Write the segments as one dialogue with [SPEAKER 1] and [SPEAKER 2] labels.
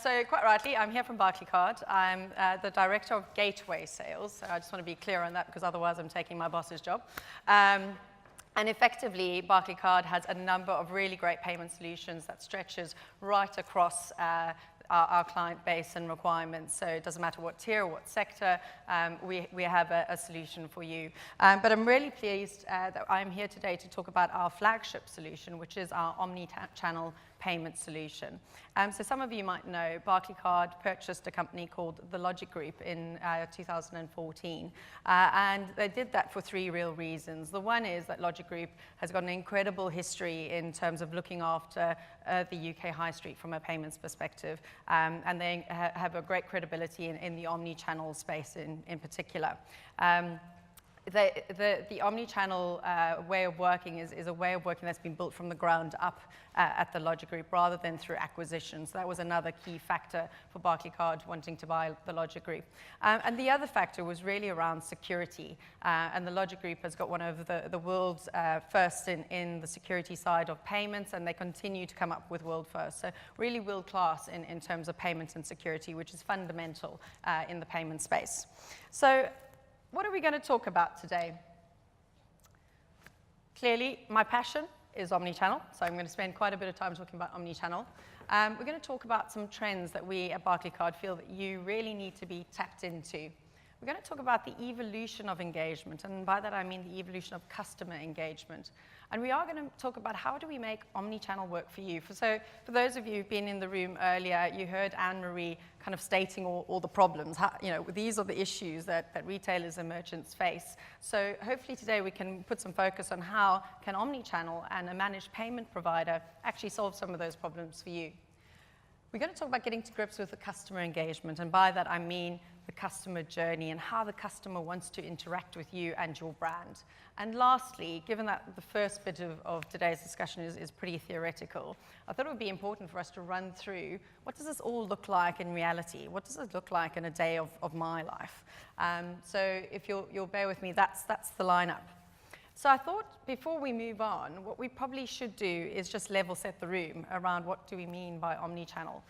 [SPEAKER 1] So quite rightly, I'm here from Barclaycard. I'm the Director of Gateway Sales. So I just want to be clear on that because otherwise I'm taking my boss's job. And effectively, Barclaycard has a number of really great payment solutions that stretches right across our client base and requirements. So it doesn't matter what tier or what sector, we have a solution for you. But I'm really pleased that I'm here today to talk about our flagship solution, which is our omni-channel payment solution. So some of you might know Barclaycard purchased a company called the Logic Group in 2014. And they did that for three real reasons. The one is that Logic Group has got an incredible history in terms of looking after the UK high street from a payments perspective. And they have a great credibility in the omni-channel space in particular. The omni-channel way of working is a way of working that's been built from the ground up at the Logic Group rather than through acquisitions. So that was another key factor for Barclaycard wanting to buy the Logic Group. And the other factor was really around security. And the Logic Group has got one of the world's first in the security side of payments, and they continue to come up with world first. So really world class in terms of payments and security, which is fundamental in the payment space. So what are we going to talk about today? Clearly, my passion is omnichannel, so I'm going to spend quite a bit of time talking about omnichannel. We're going to talk about some trends that we at Barclaycard feel that you really need to be tapped into. We're going to talk about the evolution of engagement, and by that I mean the evolution of customer engagement. And we are going to talk about how do we make omnichannel work for you. So for those of you who've been in the room earlier, you heard Anne-Marie kind of stating all the problems. These are the issues that retailers and merchants face. So hopefully today we can put some focus on how can omnichannel and a managed payment provider actually solve some of those problems for you. We're going to talk about getting to grips with the customer engagement, and by that I mean the customer journey and how the customer wants to interact with you and your brand. And lastly, given that the first bit of today's discussion is pretty theoretical, I thought it would be important for us to run through what does this all look like in reality? What does it look like in a day of my life? So if you'll bear with me, that's the lineup. So I thought before we move on, what we probably should do is just level set the room around what do we mean by omnichannel.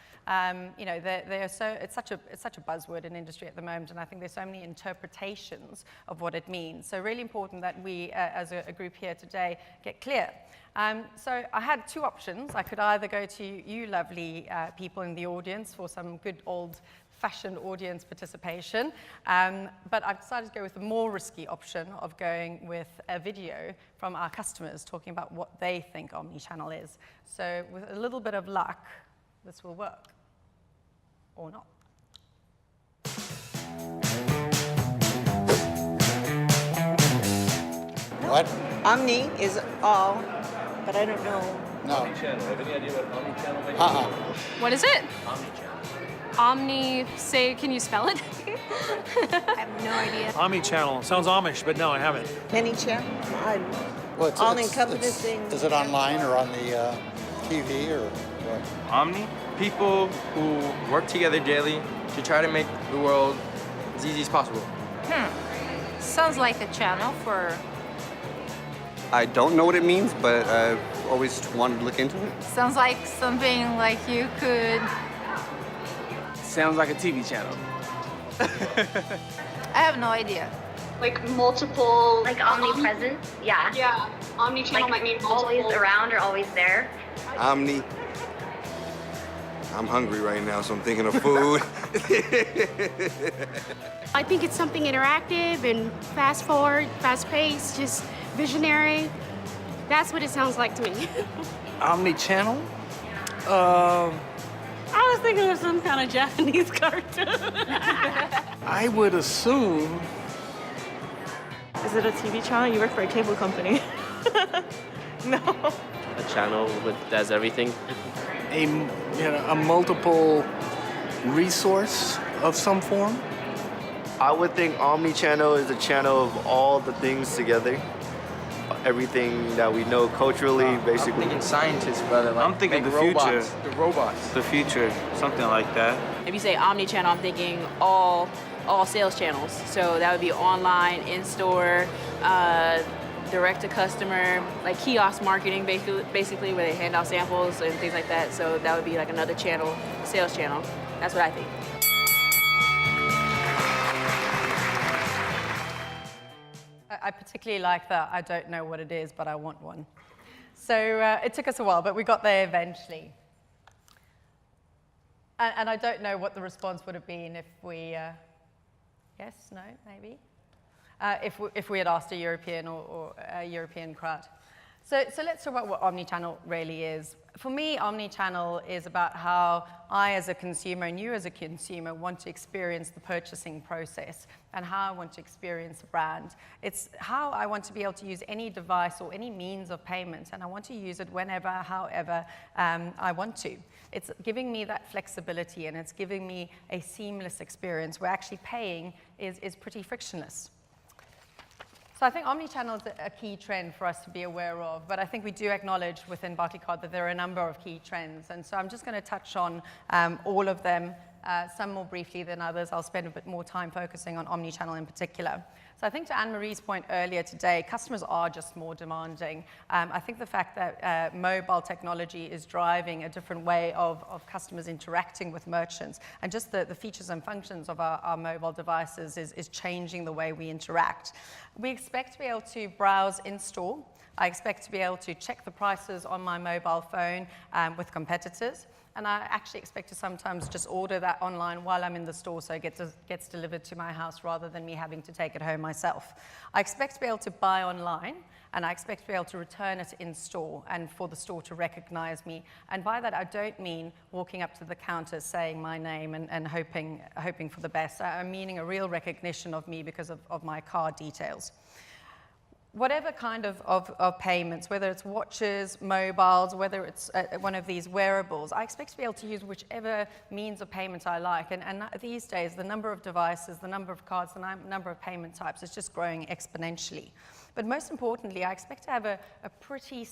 [SPEAKER 1] It's such a buzzword in industry at the moment, and I think there's so many interpretations of what it means. So really important that we, as a group here today, get clear. So I had two options. I could either go to you lovely people in the audience for some good old-fashioned audience participation, but I've decided to go with the more risky option of going with a video from our customers talking about what they think omnichannel is. So with a little bit of luck, this will work, or not.
[SPEAKER 2] What?
[SPEAKER 3] Omni is all, but I don't know.
[SPEAKER 2] No.
[SPEAKER 4] Omnichannel. Have any idea what omnichannel means?
[SPEAKER 5] What is it?
[SPEAKER 4] Omnichannel.
[SPEAKER 5] Can you spell it?
[SPEAKER 3] I have no idea.
[SPEAKER 6] Omnichannel. Sounds Amish, but no, I haven't.
[SPEAKER 3] Many channel?
[SPEAKER 2] Well,
[SPEAKER 3] all-encompassing.
[SPEAKER 2] Is it online or on the TV or what?
[SPEAKER 7] Omni, people who work together daily to try to make the world as easy as possible.
[SPEAKER 8] Sounds like a channel for...
[SPEAKER 9] I don't know what it means, but I've always wanted to look into it.
[SPEAKER 8] Sounds like something like you could...
[SPEAKER 10] Sounds like a TV channel.
[SPEAKER 8] I have no idea.
[SPEAKER 11] Like multiple...
[SPEAKER 12] Like omnipresent? Yeah.
[SPEAKER 11] Yeah. Omnichannel might mean multiple...
[SPEAKER 12] always around or always there.
[SPEAKER 9] Omni. I'm hungry right now, so I'm thinking of food.
[SPEAKER 11] I think it's something interactive and fast forward, fast paced, just visionary. That's what it sounds like to me.
[SPEAKER 10] Omnichannel?
[SPEAKER 13] I was thinking of some kind of Japanese cartoon.
[SPEAKER 10] I would assume...
[SPEAKER 13] Is it a TV channel? You work for a cable company. No.
[SPEAKER 4] A channel that does everything.
[SPEAKER 10] A multiple resource of some form?
[SPEAKER 14] I would think omnichannel is a channel of all the things together. Everything that we know culturally, basically.
[SPEAKER 7] I'm thinking scientists, brother. Like
[SPEAKER 6] I'm thinking the
[SPEAKER 7] robots.
[SPEAKER 6] future.
[SPEAKER 7] The robots.
[SPEAKER 6] The future, something like that.
[SPEAKER 13] If you say omnichannel, I'm thinking all sales channels. So that would be online, in-store, direct to customer, like kiosk marketing, basically where they hand out samples and things like that. So that would be like another channel, sales channel. That's what I think.
[SPEAKER 1] I particularly like that. I don't know what it is, but I want one. So it took us a while, but we got there eventually. And I don't know what the response would have been if we, yes, no, maybe, if we had asked a European or a European crowd. So let's talk about what omnichannel really is. For me, omnichannel is about how I as a consumer and you as a consumer want to experience the purchasing process and how I want to experience a brand. It's how I want to be able to use any device or any means of payment, and I want to use it whenever, however I want to. It's giving me that flexibility, and it's giving me a seamless experience where actually paying is pretty frictionless. So I think omnichannel is a key trend for us to be aware of, but I think we do acknowledge within Barclaycard that there are a number of key trends, and so I'm just going to touch on all of them, some more briefly than others. I'll spend a bit more time focusing on omnichannel in particular. So I think to Anne-Marie's point earlier today, customers are just more demanding. I think the fact that mobile technology is driving a different way of customers interacting with merchants, and just the features and functions of our mobile devices is changing the way we interact. We expect to be able to browse in store. I expect to be able to check the prices on my mobile phone with competitors. And I actually expect to sometimes just order that online while I'm in the store so it gets delivered to my house rather than me having to take it home myself. I expect to be able to buy online, and I expect to be able to return it in store and for the store to recognize me. And by that, I don't mean walking up to the counter saying my name and hoping for the best. I'm meaning a real recognition of me because of my card details. Whatever kind of payments, whether it's watches, mobiles, whether it's one of these wearables, I expect to be able to use whichever means of payment I like. And these days, the number of devices, the number of cards, the number of payment types is just growing exponentially. But most importantly, I expect to have a pretty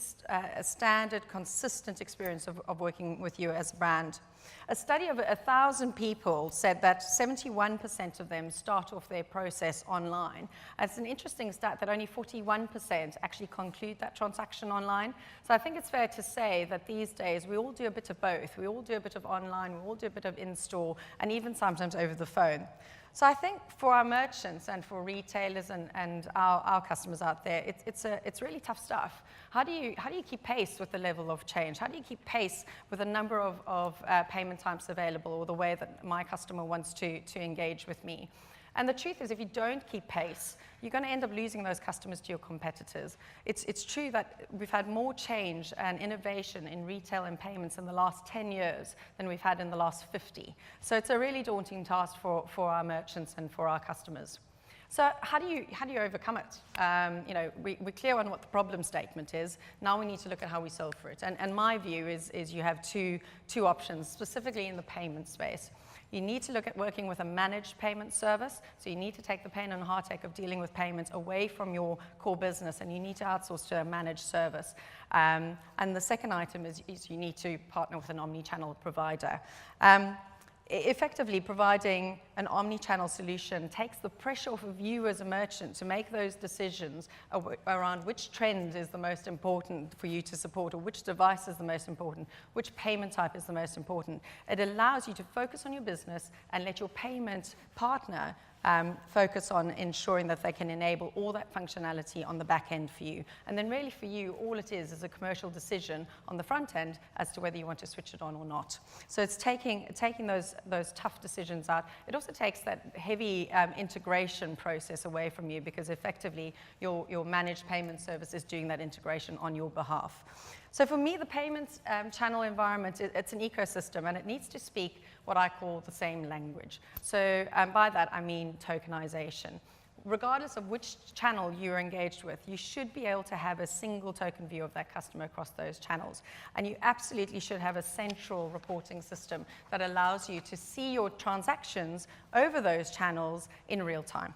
[SPEAKER 1] standard, consistent experience of working with you as a brand. A study of 1,000 people said that 71% of them start off their process online. And it's an interesting stat that only 41% actually conclude that transaction online. So I think it's fair to say that these days we all do a bit of both. We all do a bit of online, we all do a bit of in-store, and even sometimes over the phone. So I think for our merchants and for retailers and our customers out there, it's really tough stuff. How do you keep pace with the level of change? How do you keep pace with the number of payment types available, or the way that my customer wants to engage with me? And the truth is, if you don't keep pace, you're going to end up losing those customers to your competitors. It's true that we've had more change and innovation in retail and payments in the last 10 years than we've had in the last 50. So it's a really daunting task for our merchants and for our customers. So how do you overcome it? We're clear on what the problem statement is. Now we need to look at how we solve for it. And my view is you have two options, specifically in the payment space. You need to look at working with a managed payment service. So you need to take the pain and heartache of dealing with payments away from your core business, and you need to outsource to a managed service. And the second item is you need to partner with an omni-channel provider. Effectively, providing an omni-channel solution takes the pressure off of you as a merchant to make those decisions around which trend is the most important for you to support, or which device is the most important, which payment type is the most important. It allows you to focus on your business and let your payment partner focus on ensuring that they can enable all that functionality on the back end for you. And then really for you, all it is a commercial decision on the front end as to whether you want to switch it on or not. So it's taking those tough decisions out. It also takes that heavy integration process away from you, because effectively your managed payment service is doing that integration on your behalf. So for me, the payments channel environment, it's an ecosystem, and it needs to speak what I call the same language. So by that, I mean tokenization. Regardless of which channel you're engaged with, you should be able to have a single token view of that customer across those channels. And you absolutely should have a central reporting system that allows you to see your transactions over those channels in real time.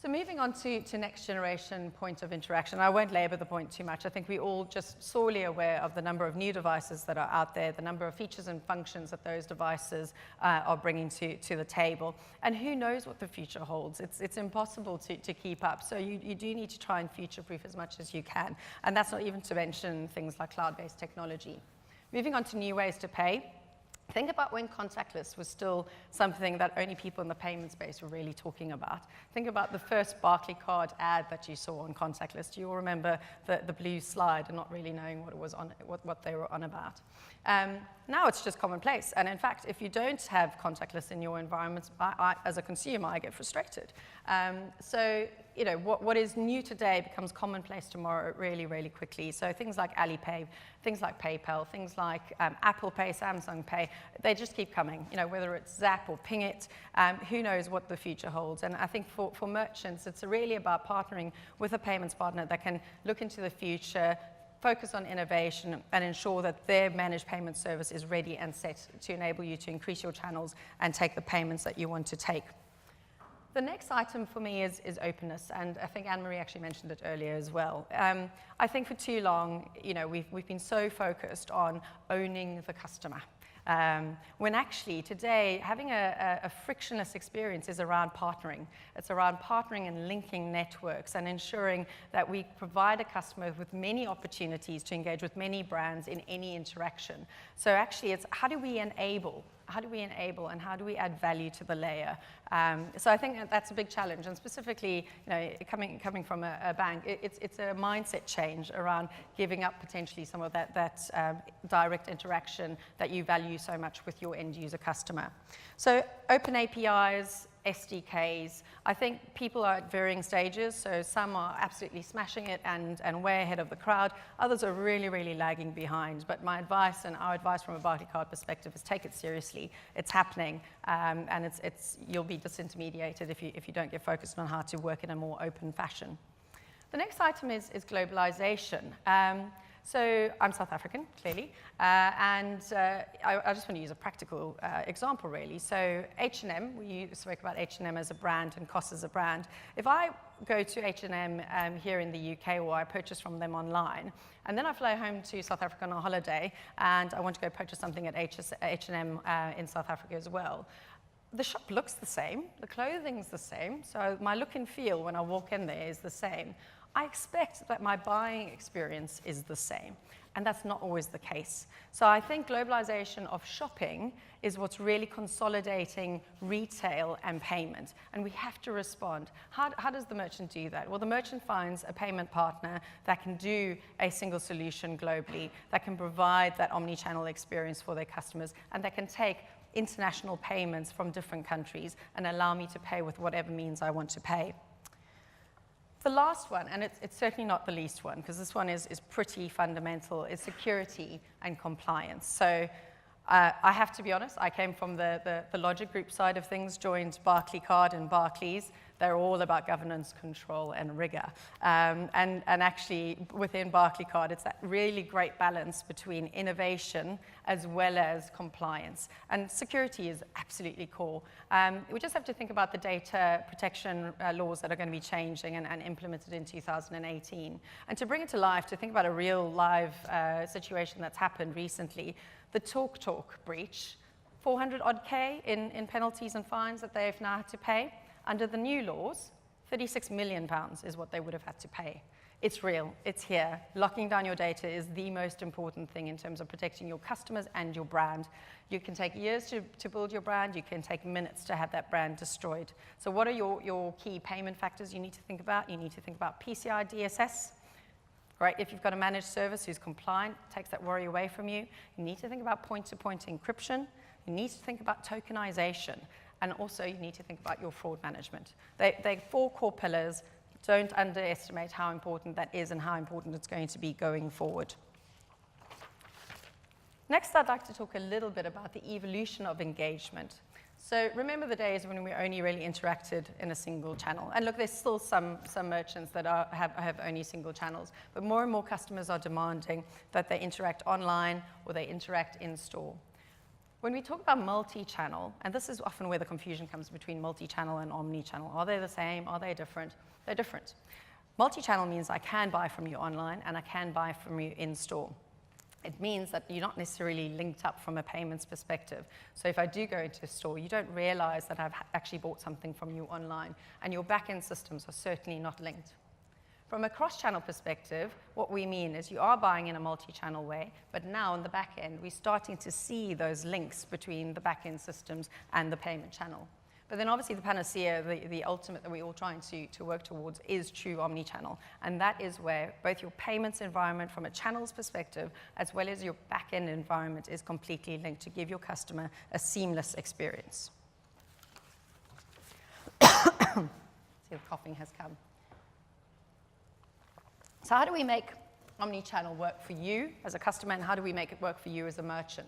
[SPEAKER 1] So moving on to next generation point of interaction, I won't labor the point too much. I think we're all just sorely aware of the number of new devices that are out there, the number of features and functions that those devices are bringing to the table. And who knows what the future holds? It's impossible to keep up. So you do need to try and future-proof as much as you can. And that's not even to mention things like cloud-based technology. Moving on to new ways to pay. Think about when contactless was still something that only people in the payment space were really talking about. Think about the first Barclaycard ad that you saw on contactless. Do you all remember the blue slide and not really knowing what it was on, what they were on about? Now it's just commonplace. And in fact, if you don't have contactless in your environment, as a consumer, I get frustrated. So, you know, what is new today becomes commonplace tomorrow really, really quickly. So things like Alipay, things like PayPal, things like Apple Pay, Samsung Pay, they just keep coming. You know, whether it's Zap or Ping It, who knows what the future holds. And I think for merchants, it's really about partnering with a payments partner that can look into the future, focus on innovation, and ensure that their managed payment service is ready and set to enable you to increase your channels and take the payments that you want to take. The next item for me is openness, and I think Anne-Marie actually mentioned it earlier as well. I think for too long, you know, we've been so focused on owning the customer. When actually today, having a frictionless experience is around partnering. It's around partnering and linking networks and ensuring that we provide a customer with many opportunities to engage with many brands in any interaction. So actually, it's how do we enable? How do we enable and how do we add value to the layer? So I think that's a big challenge, and specifically, you know, coming from a bank, it's a mindset change around giving up potentially some of that direct interaction that you value so much with your end user customer. So open APIs, SDKs. I think people are at varying stages, so some are absolutely smashing it and way ahead of the crowd. Others are really, really lagging behind. But my advice and our advice from a Barclaycard perspective is take it seriously. It's happening, and you'll be disintermediated if you don't get focused on how to work in a more open fashion. The next item is globalization. So I'm South African, clearly, and I just want to use a practical example, really. So H&M, we spoke about H&M as a brand and COS as a brand. If I go to H&M here in the UK, or I purchase from them online, and then I fly home to South Africa on a holiday, and I want to go purchase something at H&M in South Africa as well, the shop looks the same, the clothing's the same, so my look and feel when I walk in there is the same. I expect that my buying experience is the same, and that's not always the case. So I think globalization of shopping is what's really consolidating retail and payment, and we have to respond. How does the merchant do that? Well, the merchant finds a payment partner that can do a single solution globally, that can provide that omni-channel experience for their customers, and that can take international payments from different countries and allow me to pay with whatever means I want to pay. The last one, and it's certainly not the least one, because this one is pretty fundamental, is security and compliance. So I have to be honest, I came from the logic group side of things, joined Barclaycard and Barclays. They're all about governance, control, and rigor. And actually, within Barclaycard, it's that really great balance between innovation as well as compliance. And security is absolutely core. We just have to think about the data protection laws that are going to be changing and implemented in 2018. And to bring it to life, to think about a real live situation that's happened recently, the TalkTalk breach, 400 odd K in penalties and fines that they've now had to pay. Under the new laws, £36 million is what they would have had to pay. It's real, it's here. Locking down your data is the most important thing in terms of protecting your customers and your brand. You can take years to build your brand, you can take minutes to have that brand destroyed. So what are your key payment factors you need to think about? You need to think about PCI DSS. Right, if you've got a managed service who's compliant, takes that worry away from you. You need to think about point-to-point encryption. You need to think about tokenization. And also, you need to think about your fraud management. They're 4 core pillars. Don't underestimate how important that is and how important it's going to be going forward. Next, I'd like to talk a little bit about the evolution of engagement. So remember the days when we only really interacted in a single channel. And look, there's still some merchants that have only single channels, but more and more customers are demanding that they interact online or they interact in store. When we talk about multi-channel, and this is often where the confusion comes between multi-channel and omni-channel. Are they the same? Are they different? They're different. Multi-channel means I can buy from you online and I can buy from you in-store. It means that you're not necessarily linked up from a payments perspective. So if I do go into a store, you don't realize that I've actually bought something from you online, and your back-end systems are certainly not linked. From a cross-channel perspective, what we mean is you are buying in a multi-channel way, but now on the back end, we're starting to see those links between the back-end systems and the payment channel. But then obviously the panacea, the ultimate that we're all trying to work towards is true omni-channel. And that is where both your payments environment from a channels perspective, as well as your back-end environment is completely linked to give your customer a seamless experience. See, the coughing has come. So how do we make omni-channel work for you as a customer, and how do we make it work for you as a merchant?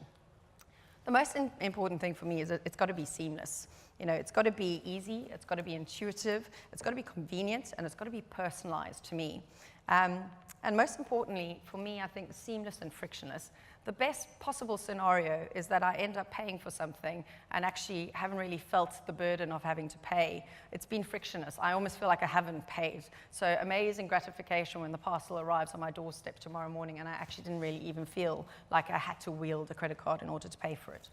[SPEAKER 1] The most important thing for me is that it's got to be seamless. You know, it's got to be easy, it's got to be intuitive, it's got to be convenient, and it's got to be personalized to me. And most importantly, for me, I think seamless and frictionless. The best possible scenario is that I end up paying for something and actually haven't really felt the burden of having to pay. It's been frictionless. I almost feel like I haven't paid. So amazing gratification when the parcel arrives on my doorstep tomorrow morning and I actually didn't really even feel like I had to wield a credit card in order to pay for it.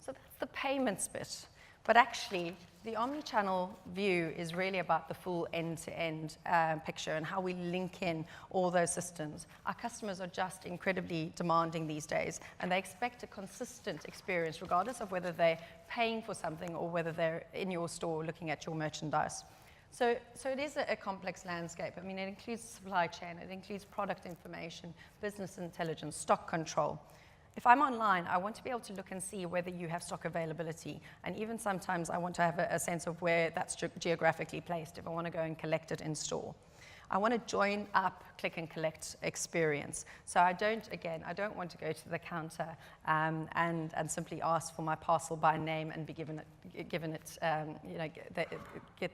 [SPEAKER 1] So that's the payments bit. But actually, the omni-channel view is really about the full end-to-end picture and how we link in all those systems. Our customers are just incredibly demanding these days, and they expect a consistent experience regardless of whether they're paying for something or whether they're in your store looking at your merchandise. So it is a complex landscape. I mean, it includes supply chain, it includes product information, business intelligence, stock control. If I'm online, I want to be able to look and see whether you have stock availability. And even sometimes I want to have a sense of where that's geographically placed if I want to go and collect it in store. I want to join up click and collect experience. So I don't want to go to the counter and simply ask for my parcel by name and be given it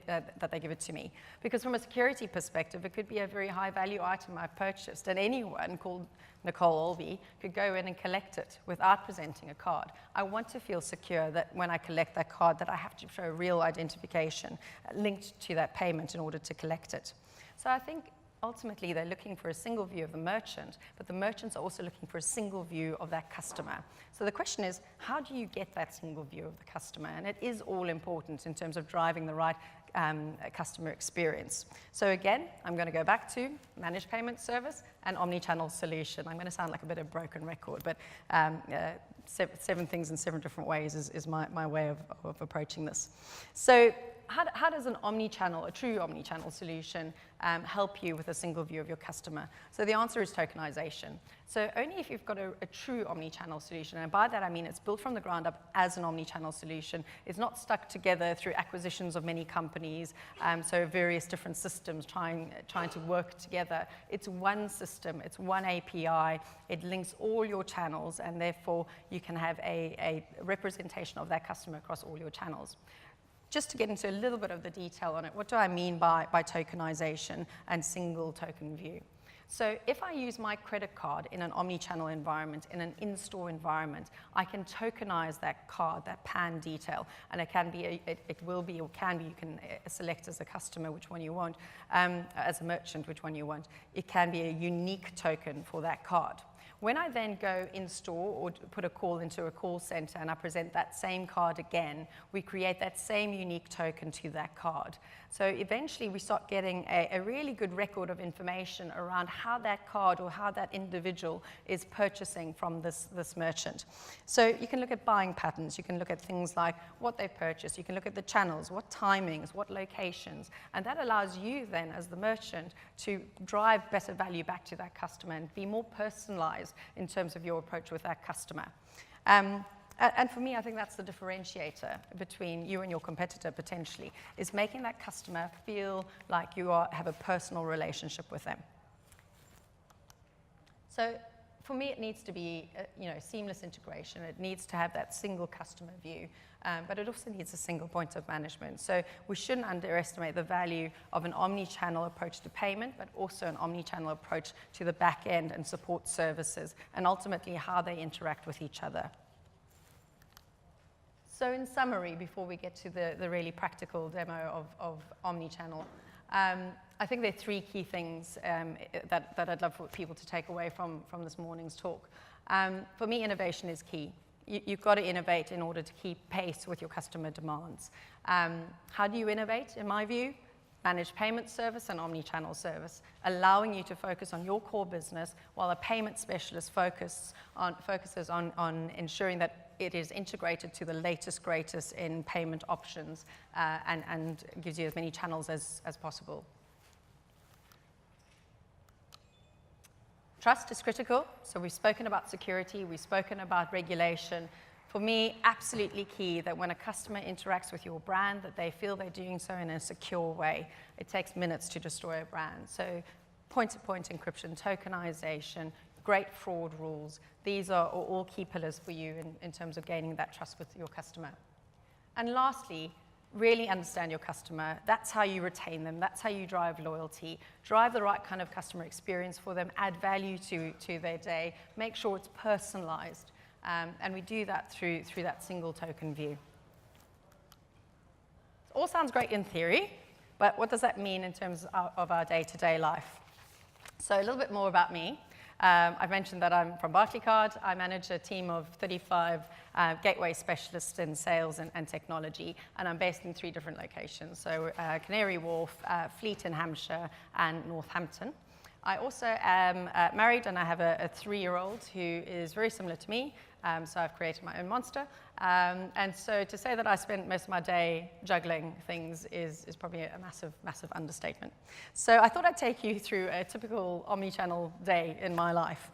[SPEAKER 1] that they give it to me. Because from a security perspective, it could be a very high value item I've purchased, and anyone called Nicole Olby could go in and collect it without presenting a card. I want to feel secure that when I collect that card that I have to show real identification linked to that payment in order to collect it. So I think ultimately they're looking for a single view of the merchant, but the merchants are also looking for a single view of that customer. So the question is, how do you get that single view of the customer? And it is all important in terms of driving the right customer experience. So again, I'm going to go back to managed payment service and omni-channel solution. I'm going to sound like a bit of a broken record, but 7 things in 7 different ways is my way of approaching this. So how does an omni-channel, a true omni-channel solution help you with a single view of your customer? So the answer is tokenization. So only if you've got a true omni-channel solution, and by that I mean it's built from the ground up as an omni-channel solution. It's not stuck together through acquisitions of many companies, so various different systems trying to work together. It's one system, it's one API, it links all your channels, and therefore you can have a representation of that customer across all your channels. Just to get into a little bit of the detail on it, what do I mean by tokenization and single token view? So if I use my credit card in an omni-channel environment, in an in-store environment, I can tokenize that card, that PAN detail, and it can be, it will be or can be, you can select as a customer which one you want, as a merchant which one you want. It can be a unique token for that card. When I then go in store or put a call into a call center and I present that same card again, we create that same unique token to that card. So eventually we start getting a really good record of information around how that card or how that individual is purchasing from this merchant. So you can look at buying patterns, you can look at things like what they've purchased, you can look at the channels, what timings, what locations, and that allows you then as the merchant to drive better value back to that customer and be more personalized in terms of your approach with that customer. And for me, I think that's the differentiator between you and your competitor potentially, is making that customer feel like you have a personal relationship with them. So for me, it needs to be seamless integration. It needs to have that single customer view, but it also needs a single point of management. So we shouldn't underestimate the value of an omni-channel approach to payment, but also an omni-channel approach to the back end and support services, and ultimately how they interact with each other. So in summary, before we get to the really practical demo of omni-channel, I think there are three key things that I'd love for people to take away from this morning's talk. For me, innovation is key. You've got to innovate in order to keep pace with your customer demands. How do you innovate, in my view? Managed payment service and omni-channel service, allowing you to focus on your core business while a payment specialist focuses on ensuring that it is integrated to the latest, greatest in payment options and gives you as many channels as possible. Trust is critical. So we've spoken about security, we've spoken about regulation. For me, absolutely key that when a customer interacts with your brand, that they feel they're doing so in a secure way. It takes minutes to destroy a brand. So point-to-point encryption, tokenization, great fraud rules. These are all key pillars for you in terms of gaining that trust with your customer. And lastly, really understand your customer. That's how you retain them. That's how you drive loyalty. Drive the right kind of customer experience for them. Add value to their day. Make sure it's personalized. And we do that through that single token view. It all sounds great in theory, but what does that mean in terms of our day-to-day life? So a little bit more about me. I've mentioned that I'm from Barclaycard. I manage a team of 35 gateway specialists in sales and technology, and I'm based in 3 different locations, so Canary Wharf, Fleet in Hampshire, and Northampton. I also am married, and I have a 3-year-old who is very similar to me, so I've created my own monster. And so to say that I spend most of my day juggling things is probably a massive, massive understatement. So I thought I'd take you through a typical omni-channel day in my life.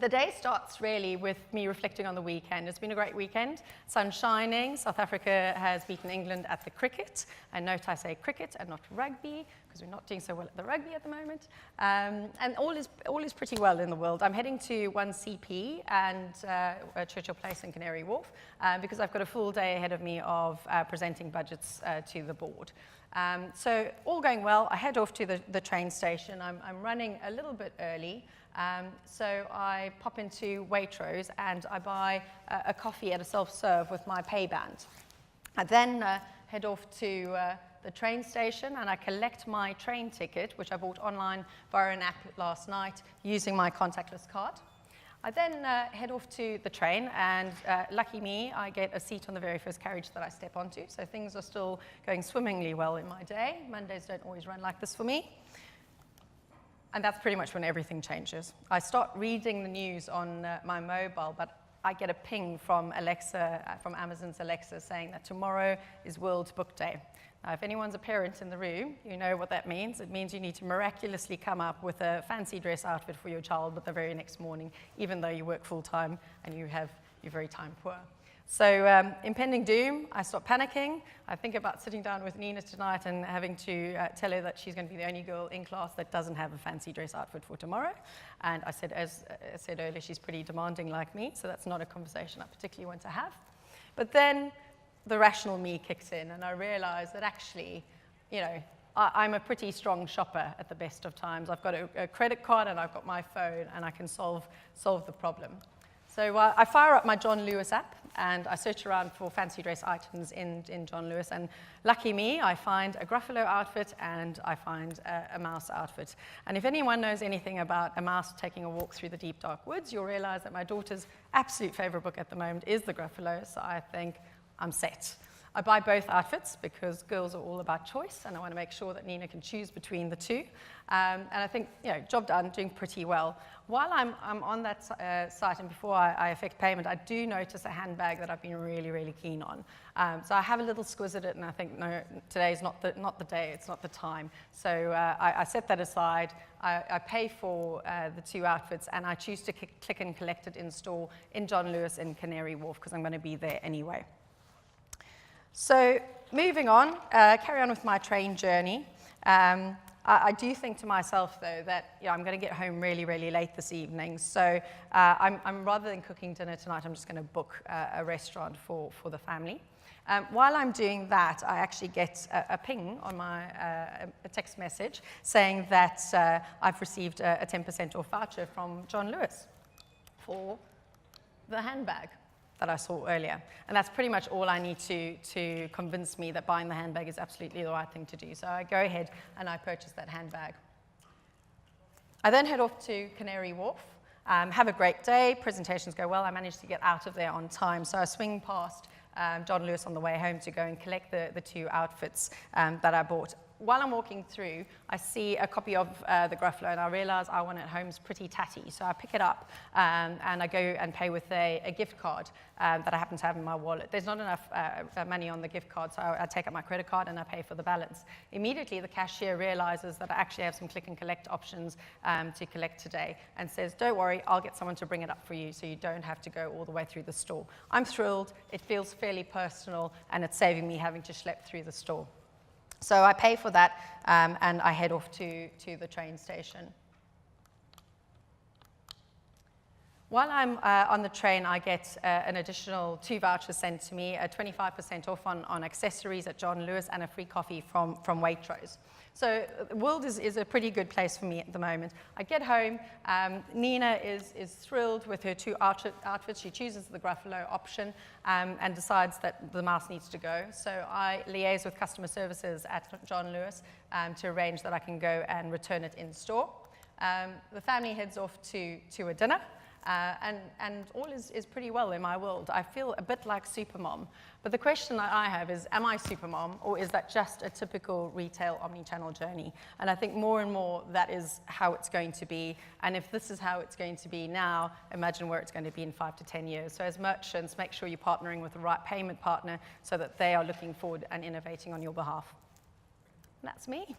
[SPEAKER 1] The day starts really with me reflecting on the weekend. It's been a great weekend. Sun shining. South Africa has beaten England at the cricket. And note I say cricket and not rugby, because we're not doing so well at the rugby at the moment. And all is pretty well in the world. I'm heading to 1CP and Churchill Place in Canary Wharf because I've got a full day ahead of me of presenting budgets to the board. So all going well. I head off to the train station. I'm running a little bit early. So I pop into Waitrose and I buy a coffee at a self-serve with my pay band. I then head off to the train station and I collect my train ticket, which I bought online via an app last night using my contactless card. I then head off to the train and lucky me, I get a seat on the very first carriage that I step onto. So things are still going swimmingly well in my day. Mondays don't always run like this for me. And that's pretty much when everything changes. I start reading the news on my mobile, but I get a ping from Alexa, from Amazon's Alexa, saying that tomorrow is World Book Day. Now, if anyone's a parent in the room, you know what that means. It means you need to miraculously come up with a fancy dress outfit for your child the very next morning, even though you work full-time and you're very time poor. So impending doom, I stop panicking. I think about sitting down with Nina tonight and having to tell her that she's going to be the only girl in class that doesn't have a fancy dress outfit for tomorrow. And I said, as I said earlier, she's pretty demanding like me, so that's not a conversation I particularly want to have. But then the rational me kicks in, and I realize that actually, you know, I'm a pretty strong shopper at the best of times. I've got a credit card and I've got my phone, and I can solve the problem. So I fire up my John Lewis app and I search around for fancy dress items in John Lewis, and lucky me, I find a Gruffalo outfit and I find a mouse outfit. And if anyone knows anything about a mouse taking a walk through the deep dark woods, you'll realize that my daughter's absolute favorite book at the moment is the Gruffalo, so I think I'm set. I buy both outfits because girls are all about choice, and I want to make sure that Nina can choose between the two. And I think, you know, job done, doing pretty well. While I'm on that site and before I effect payment, I do notice a handbag that I've been really, really keen on. So I have a little squiz at it, and I think, no, today is not the day, it's not the time. So I set that aside. I pay for the 2 outfits, and I choose to click and collect it in store in John Lewis in Canary Wharf because I'm going to be there anyway. So moving on, carry on with my train journey. I do think to myself, though, that I'm going to get home really, really late this evening. So I'm rather than cooking dinner tonight, I'm just going to book a restaurant for the family. While I'm doing that, I actually get a ping on my a text message saying that I've received a 10% off voucher from John Lewis for the handbag that I saw earlier. And that's pretty much all I need to convince me that buying the handbag is absolutely the right thing to do. So I go ahead and I purchase that handbag. I then head off to Canary Wharf. Have a great day. Presentations go well. I managed to get out of there on time. So I swing past John Lewis on the way home to go and collect the 2 outfits that I bought. While I'm walking through, I see a copy of the Gruffalo, and I realize our one at home is pretty tatty. So I pick it up, and I go and pay with a gift card that I happen to have in my wallet. There's not enough money on the gift card, so I take out my credit card and I pay for the balance. Immediately, the cashier realizes that I actually have some click and collect options to collect today, and says, don't worry, I'll get someone to bring it up for you so you don't have to go all the way through the store. I'm thrilled. It feels fairly personal, and it's saving me having to schlep through the store. So I pay for that, and I head off to the train station. While I'm on the train, I get an additional 2 vouchers sent to me, a 25% off on accessories at John Lewis, and a free coffee from Waitrose. So the world is a pretty good place for me at the moment. I get home, Nina is thrilled with her 2 outfits. She chooses the Gruffalo option and decides that the mouse needs to go. So I liaise with customer services at John Lewis to arrange that I can go and return it in store. The family heads off to a dinner. And all is pretty well in my world. I feel a bit like Supermom. But the question that I have is, am I Supermom, or is that just a typical retail omni-channel journey? And I think more and more that is how it's going to be. And if this is how it's going to be now, imagine where it's going to be in 5 to 10 years. So as merchants, make sure you're partnering with the right payment partner so that they are looking forward and innovating on your behalf. And that's me.